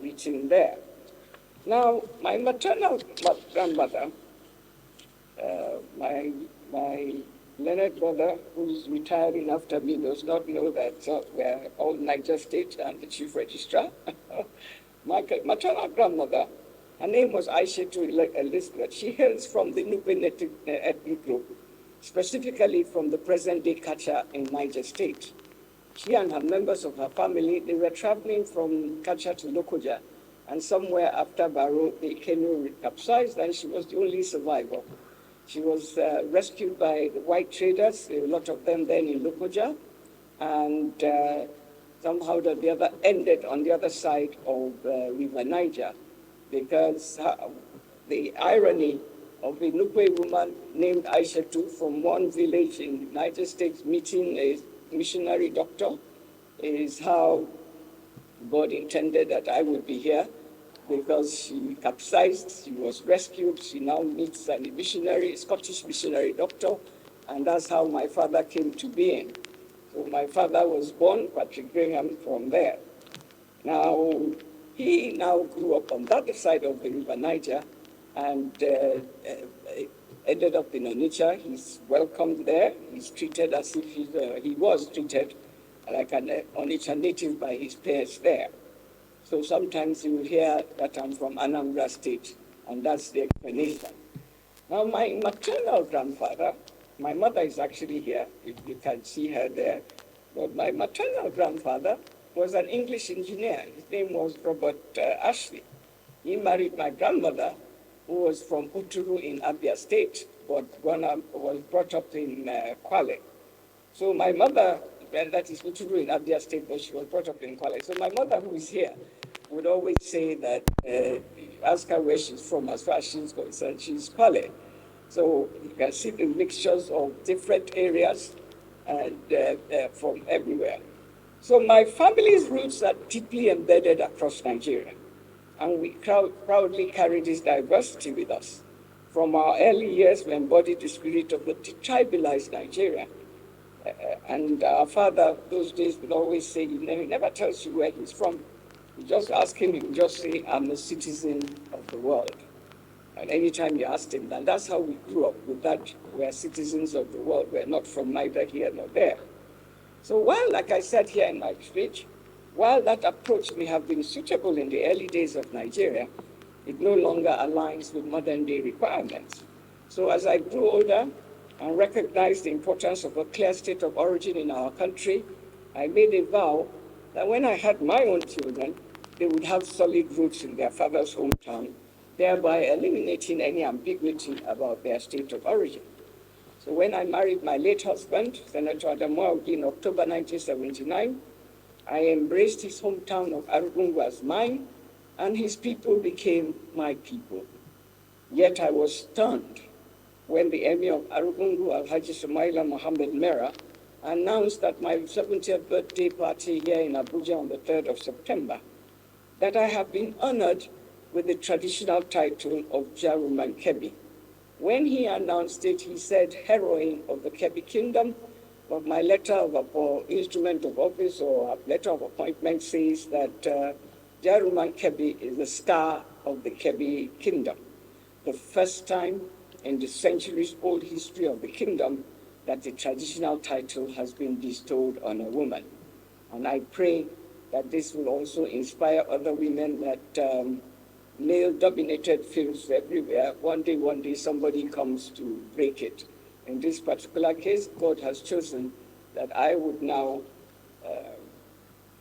written there. Now, my maternal grandmother, my Leonard brother, who's retiring after me, does not know that we're all Niger State and the chief registrar. My maternal grandmother, her name was Aishetu Elizabeth. She hails from the Nupe ethnic group, specifically from the present-day Kacha in Niger State. She and her members of her family, they were traveling from Kacha to Lokoja, and somewhere after Baro, the canoe capsized, and she was the only survivor. She was rescued by the white traders, a lot of them then in Lokoja, and somehow the other ended on the other side of River Niger, because the irony of a Nupe woman named Aishatu from one village in the United States meeting a missionary doctor is how God intended that I would be here, because she capsized, she was rescued, she now meets a missionary, Scottish missionary doctor, and that's how my father came to being. So my father was born, Patrick Graham, from there. Now, he now grew up on that side of the River Niger and ended up in Onitsha. He's welcomed there. He's treated as if he was treated like an Onitsha native by his peers there. So sometimes you will hear that I'm from Anambra State, and that's the explanation. Now, my maternal grandfather, my mother is actually here, if you can see her there, but my maternal grandfather was an English engineer. His name was Robert Ashley. He married my grandmother, who was from Uturu in Abia State, but was brought up in Kwale. So my mother, and that is Uturu in Abia State, but she was brought up in Kwale. So my mother, who is here, would always say that, ask her where she's from, as far as she's concerned, she's Kwale. So you can see the mixtures of different areas and from everywhere. So my family's roots are deeply embedded across Nigeria, and we proudly carry this diversity with us. From our early years, we embodied the spirit of the tribalized Nigeria. And our father, those days, would always say, he never tells you where he's from. You just ask him, he would just say, I'm a citizen of the world. And anytime you asked him, and that's how we grew up with that, we're citizens of the world, we're not from neither here nor there. So while, like I said here in my speech, while that approach may have been suitable in the early days of Nigeria, it no longer aligns with modern day requirements. So as I grew older and recognized the importance of a clear state of origin in our country, I made a vow that when I had my own children, they would have solid roots in their father's hometown, thereby eliminating any ambiguity about their state of origin. So when I married my late husband, Senator Amina Augie, in October 1979, I embraced his hometown of Arugungu as mine, and his people became my people. Yet I was stunned when the Emir of Arugungu, Alhaji Sumaila Mohammed Mera, announced at my 70th birthday party here in Abuja on the 3rd of September that I have been honored with the traditional title of Jaruman Kebi. When he announced it, he said, heroine of the Kebi Kingdom, but my letter of instrument of office or letter of appointment says that Jaruman Kebi is the star of the Kebi Kingdom, the first time in the centuries-old history of the kingdom that the traditional title has been bestowed on a woman. And I pray that this will also inspire other women that male-dominated fields everywhere, one day somebody comes to break it. In this particular case, God has chosen that I would now,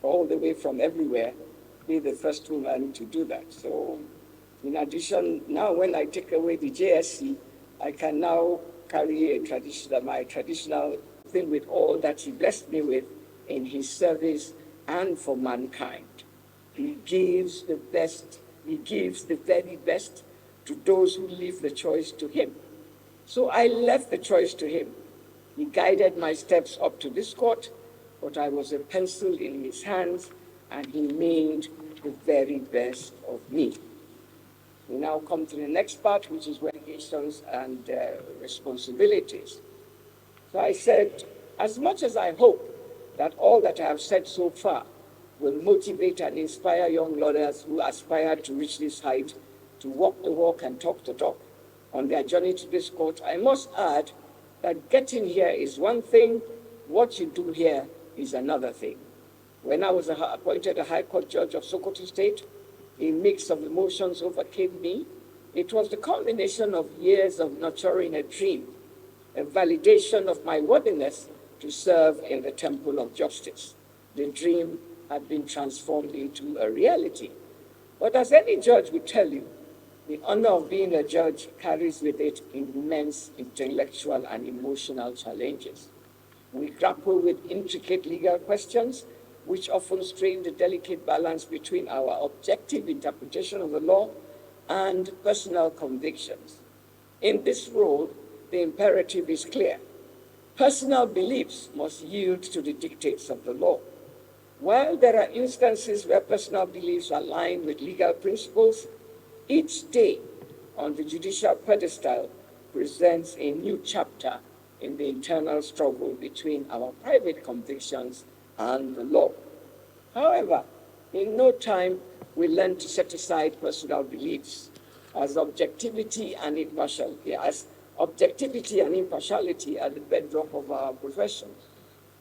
all the way from everywhere, be the first woman to do that. So in addition, now when I take away the JSC, I can now carry my traditional thing with all that he blessed me with in his service and for mankind. He gives the best, he gives the very best to those who leave the choice to him. So I left the choice to him. He guided my steps up to this court, but I was a pencil in his hands, and he made the very best of me. We now come to the next part, which is obligations and responsibilities. So I said, as much as I hope that all that I have said so far will motivate and inspire young lawyers who aspire to reach this height to walk the walk and talk the talk on their journey to this court. I must add that getting here is one thing, what you do here is another thing. When I was appointed a High Court judge of Sokoto State, a mix of emotions overcame me. It was the culmination of years of nurturing a dream, a validation of my worthiness to serve in the temple of justice. The dream had been transformed into a reality. But as any judge would tell you, the honor of being a judge carries with it immense intellectual and emotional challenges. We grapple with intricate legal questions, which often strain the delicate balance between our objective interpretation of the law and personal convictions. In this role, the imperative is clear. Personal beliefs must yield to the dictates of the law. While there are instances where personal beliefs align with legal principles, each day on the judicial pedestal presents a new chapter in the internal struggle between our private convictions and the law. However, in no time, we learn to set aside personal beliefs as objectivity and impartiality are the bedrock of our profession.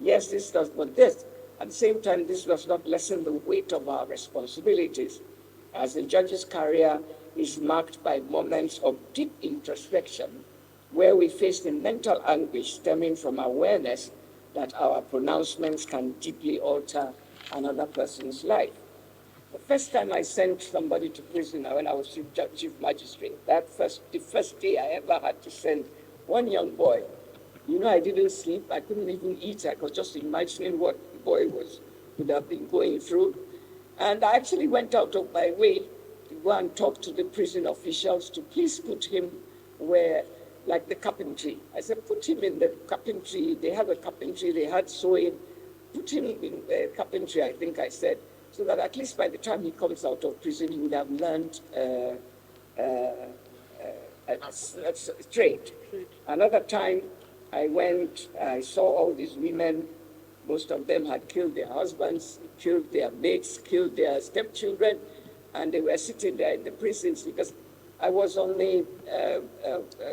Yes, at the same time, this does not lessen the weight of our responsibilities, as the judge's career is marked by moments of deep introspection, where we face the mental anguish stemming from awareness that our pronouncements can deeply alter another person's life. The first time I sent somebody to prison when I was chief magistrate, the first day I ever had to send one young boy. I didn't sleep, I couldn't even eat, I was just imagining what the boy would have been going through. And I actually went out of my way to go and talk to the prison officials to please put him where, like the carpentry. I said, put him in the carpentry. They have a carpentry, they had sewing. Put him in carpentry, I think I said, so that at least by the time he comes out of prison, he would have learned a trade. Another time, I saw all these women. Most of them had killed their husbands, killed their mates, killed their stepchildren, and they were sitting there in the prisons because I was on a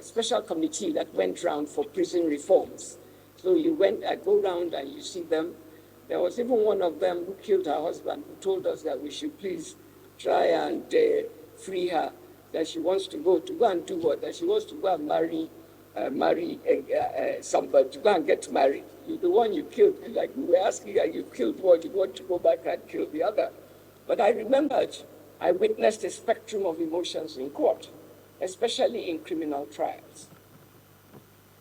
special committee that went round for prison reforms. So I go round and you see them. There was even one of them who killed her husband, who told us that we should please try and free her, that she wants to go and do what? That she wants to go and marry somebody, to go and get married. You're the one you killed, like we were asking her, you killed one, you want to go back and kill the other. But I remembered, I witnessed a spectrum of emotions in court, especially in criminal trials.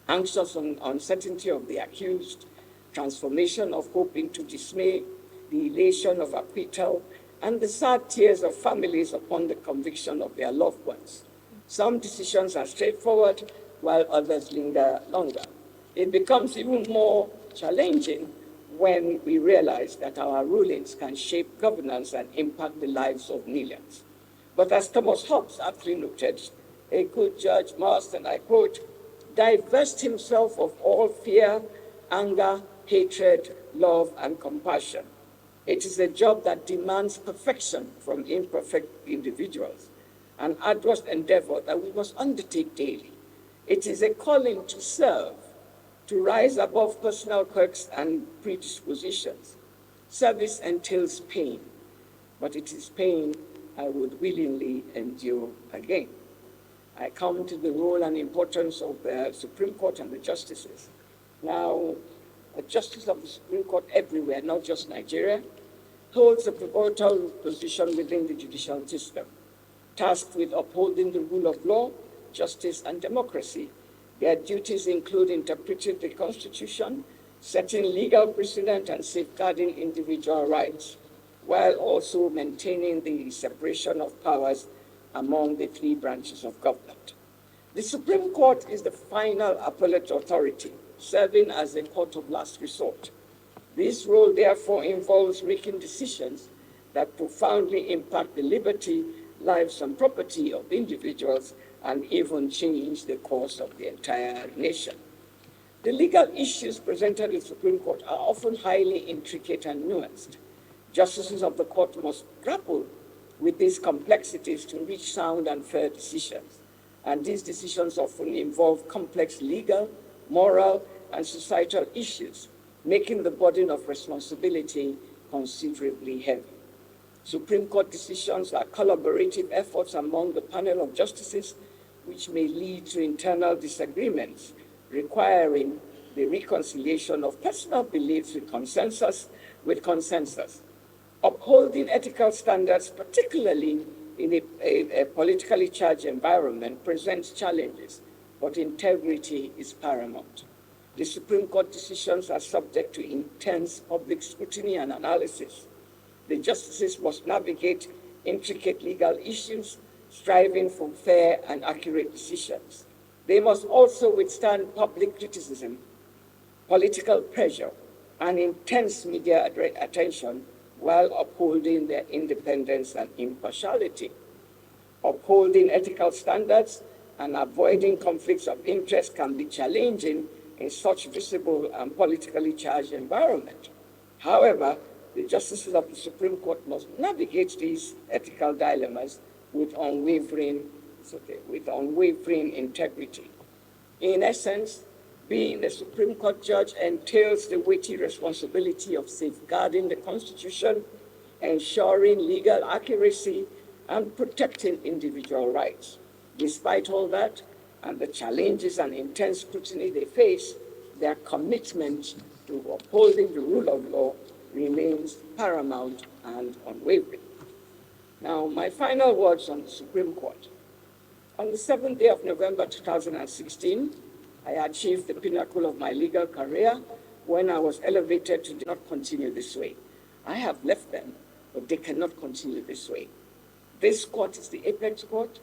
Anxious uncertainty of the accused, transformation of hope into dismay, the elation of acquittal, and the sad tears of families upon the conviction of their loved ones. Some decisions are straightforward, while others linger longer. It becomes even more challenging when we realize that our rulings can shape governance and impact the lives of millions. But as Thomas Hobbes aptly noted, a good judge must, and I quote, divest himself of all fear, anger, hatred, love, and compassion. It is a job that demands perfection from imperfect individuals, an arduous endeavor that we must undertake daily. It is a calling to serve, to rise above personal quirks and predispositions. Service entails pain, but it is pain I would willingly endure again. I come to the role and importance of the Supreme Court and the justices. Now, a justice of the Supreme Court everywhere, not just Nigeria, holds a pivotal position within the judicial system, tasked with upholding the rule of law, justice, and democracy. Their duties include interpreting the Constitution, setting legal precedent, and safeguarding individual rights, while also maintaining the separation of powers among the three branches of government. The Supreme Court is the final appellate authority, serving as a court of last resort. This role, therefore, involves making decisions that profoundly impact the liberty, lives, and property of individuals and even change the course of the entire nation. The legal issues presented in the Supreme Court are often highly intricate and nuanced. Justices of the court must grapple with these complexities to reach sound and fair decisions. And these decisions often involve complex legal, moral, and societal issues, making the burden of responsibility considerably heavy. Supreme Court decisions are collaborative efforts among the panel of justices, which may lead to internal disagreements, requiring the reconciliation of personal beliefs with consensus. Upholding ethical standards, particularly in a politically charged environment, presents challenges, but integrity is paramount. The Supreme Court decisions are subject to intense public scrutiny and analysis. The justices must navigate intricate legal issues, striving for fair and accurate decisions. They must also withstand public criticism, political pressure, and intense media attention while upholding their independence and impartiality. Upholding ethical standards and avoiding conflicts of interest can be challenging in such visible and politically charged environment. However, the justices of the Supreme Court must navigate these ethical dilemmas with unwavering integrity. In essence, being a Supreme Court judge entails the weighty responsibility of safeguarding the Constitution, ensuring legal accuracy, and protecting individual rights. Despite all that, and the challenges and intense scrutiny they face, their commitment to upholding the rule of law remains paramount and unwavering. Now, my final words on the Supreme Court. On the 7th day of November 2016, I achieved the pinnacle of my legal career when I was elevated to not continue this way. I have left them, but they cannot continue this way. This court is the apex court,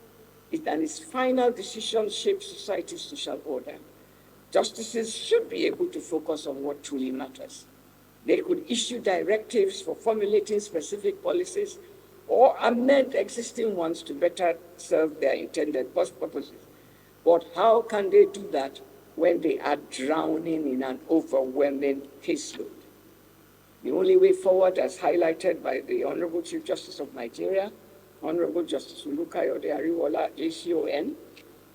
and its final decision shapes society's social order. Justices should be able to focus on what truly matters. They could issue directives for formulating specific policies or amend existing ones to better serve their intended purposes. But how can they do that when they are drowning in an overwhelming caseload? The only way forward, as highlighted by the Honorable Chief Justice of Nigeria, Honorable Justice Olukayode Ariwola, JCON,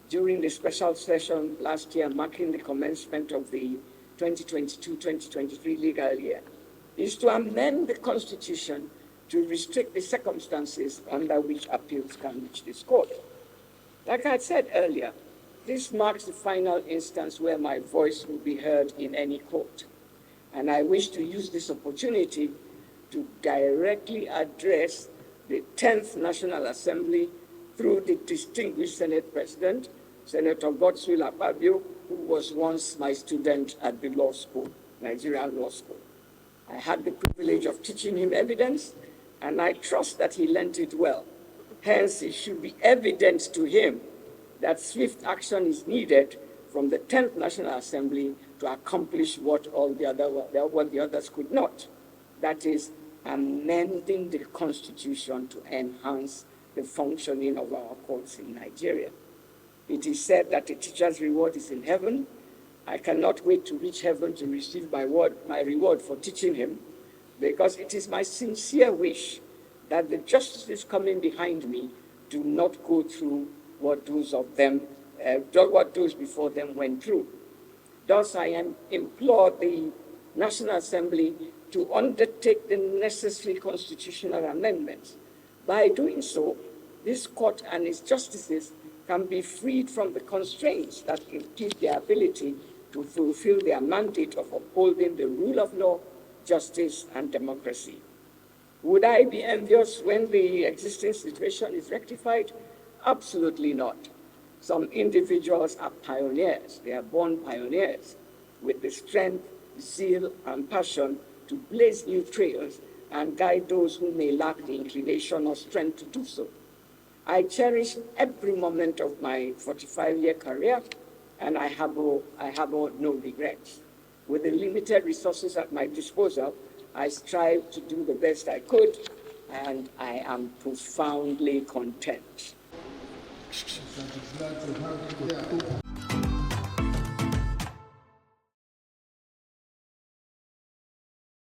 during the special session last year marking the commencement of the 2022-2023 legal year, is to amend the Constitution to restrict the circumstances under which appeals can reach this court. Like I said earlier, this marks the final instance where my voice will be heard in any court. And I wish to use this opportunity to directly address the 10th National Assembly through the distinguished Senate President, Senator Godswill Akpabio, who was once my student at the law school, Nigerian Law School. I had the privilege of teaching him evidence, and I trust that he learned it well. Hence, it should be evident to him that swift action is needed from the 10th National Assembly to accomplish what the others could not. That is, amending the Constitution to enhance the functioning of our courts in Nigeria. It is said that a teacher's reward is in heaven. I cannot wait to reach heaven to receive my reward for teaching him, because it is my sincere wish that the justices coming behind me do not go through what those before them went through. Thus, I implore the National Assembly to undertake the necessary constitutional amendments. By doing so, this court and its justices can be freed from the constraints that impede their ability to fulfill their mandate of upholding the rule of law, justice, and democracy. Would I be envious when the existing situation is rectified? Absolutely not. Some individuals are pioneers. They are born pioneers with the strength, zeal, and passion to blaze new trails and guide those who may lack the inclination or strength to do so. I cherish every moment of my 45-year career, and I have no regrets. With the limited resources at my disposal, I strive to do the best I could, and I am profoundly content.